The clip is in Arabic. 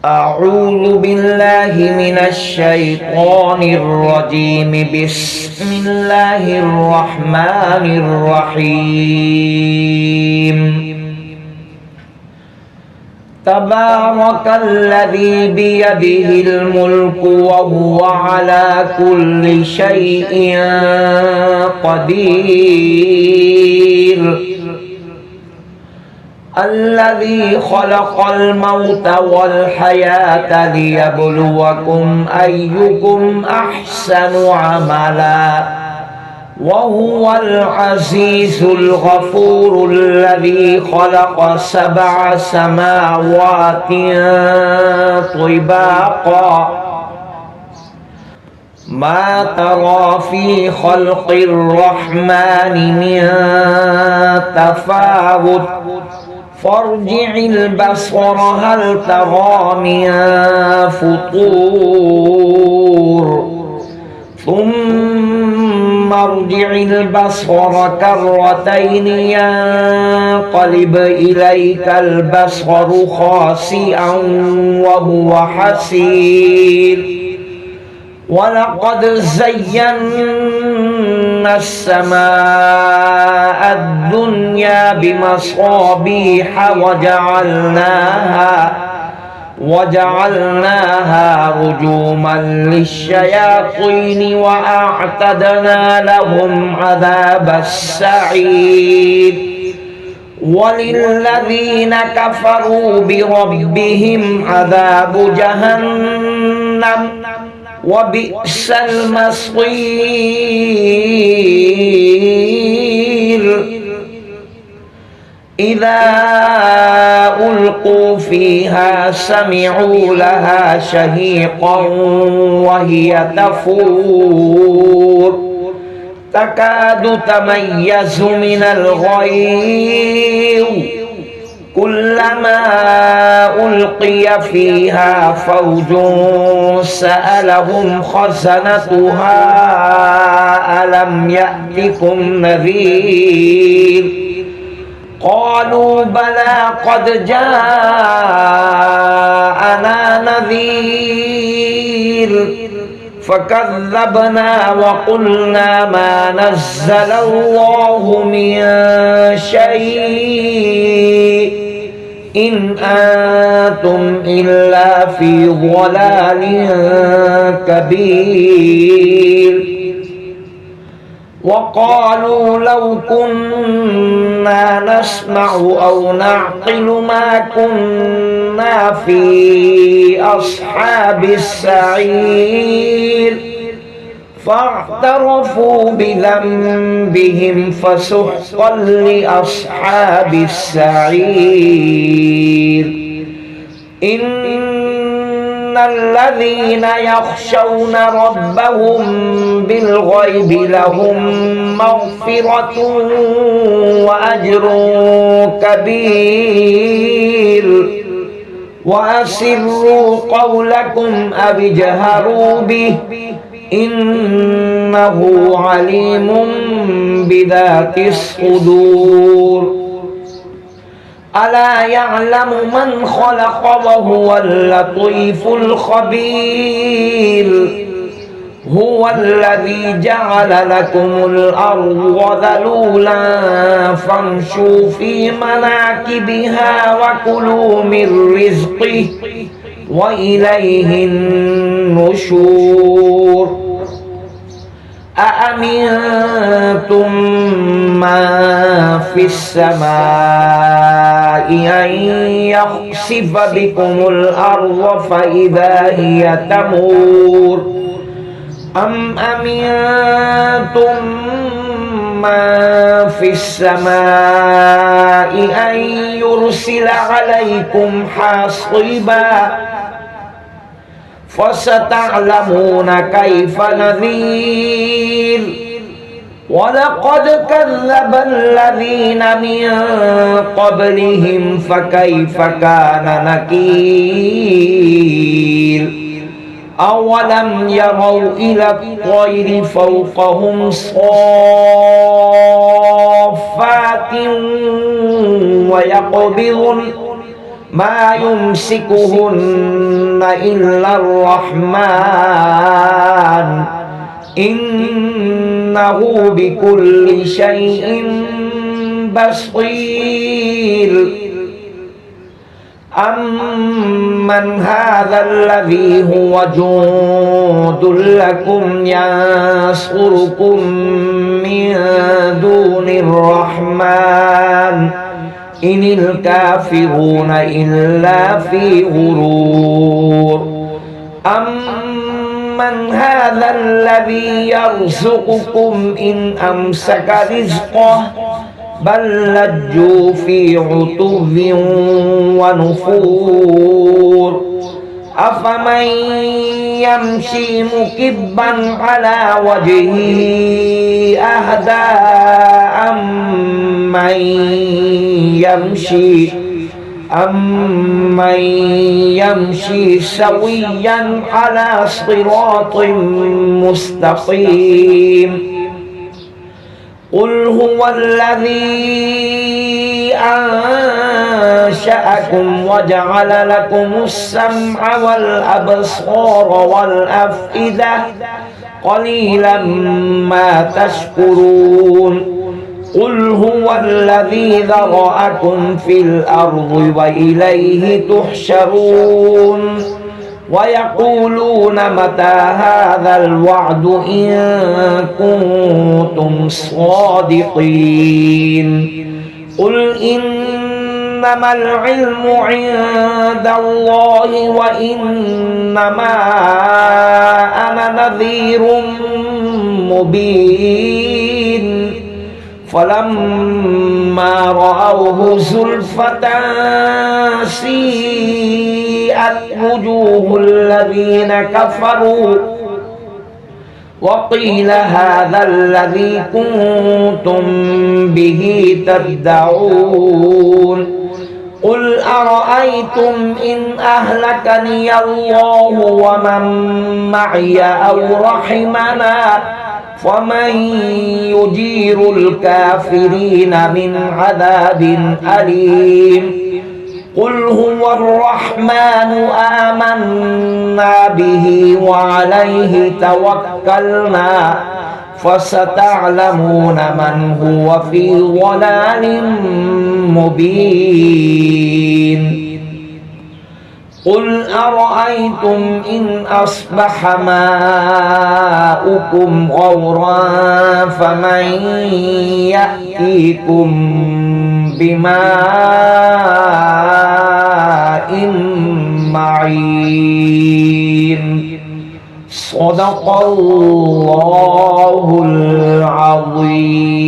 أعوذ بالله من الشيطان الرجيم. بسم الله الرحمن الرحيم. تبارك الذي بيده الملك وهو على كل شيء قدير. الذي خلق الموت والحياة ليبلوكم أيكم أحسن عملا وهو العزيز الغفور. الذي خلق 7 سماوات طباقا ما ترى في خلق الرحمن من تفاوت فارجع البصر هل ترى من فطور ثم ارجع البصر كرتين ينقلب إليك البصر خاسئا وهو حسير. ولقد زينا السماء الدنيا بمصابيح وجعلناها رجوما للشياطين وأعتدنا لهم عذاب السعير. وللذين كفروا بربهم عذاب جهنم وبئس المصير. إذا ألقوا فيها سمعوا لها شهيقا وهي تفور تكاد تميز من الغيظ كلما ألقي فيها فوج سألهم خزنتها ألم يأتكم نذير قالوا بلى قد جاءنا نذير فكذبنا وقلنا ما نزل الله من شيء إن أنتم إلا في ضلال كبير. وقالوا لو كنا نسمع أو نعقل ما كنا في أصحاب السعير فاعترفوا بذنبهم فسحقا لأصحاب السعير. إن الذين يخشون ربهم بالغيب لهم مغفرة وأجر كبير. وأسروا قولكم أو اجهروا به إنه عليم بذات الصدور. ألا يعلم من خلق وهو اللطيف الخبير. هو الذي جعل لكم الأرض ذلولا فامشوا في مناكبها وكلوا من رزقه وإليه النشور. أأمنتم من في السماء أن يخسف بكم الأرض فإذا هي تمور أم أمنتم من في السماء أن يرسل عليكم حاصبا فستعلمون كيف نذير. ولقد كذب الذين من قبلهم فكيف كان نكير. أولم يروا إلى الطير فوقهم صافات ويقبضن ما يمسكهن إلا الرحمن إنه بكل شيء بصير أمن هذا الذي هو جند لكم ينصركم من دون الرحمن إن الكافرون إلا في غرور أمن هذا الذي يرزقكم إن أمسك رزقه بل لجوا في عتو ونفور أفمن يمشي مكبا على وجهه أهدى أمن يمشي سويا على صراط مستقيم قل هو الذي أنشأكم وجعل لكم السمع والأبصار والأفئدة قليلا ما تشكرون قل هو الذي ذرأكم في الأرض وإليه تحشرون ويقولون متى هذا الوعد إن كنتم صادقين قل إنما العلم عند الله وإنما أنا نذير مبين فلما رأوه زلفة سيئت وجوه الذين كفروا وقيل هذا الذي كنتم به تدعون قل أرأيتم إن أهلكني الله ومن معي أو رحمنا فمن يجير الكافرين من عذاب أليم قل هو الرحمن آمنا به وعليه توكلنا فستعلمون من هو في ضلال مبين قل أرأيتم إن أصبح ماؤكم غورا فمن يأتيكم بماء معين صدق الله العظيم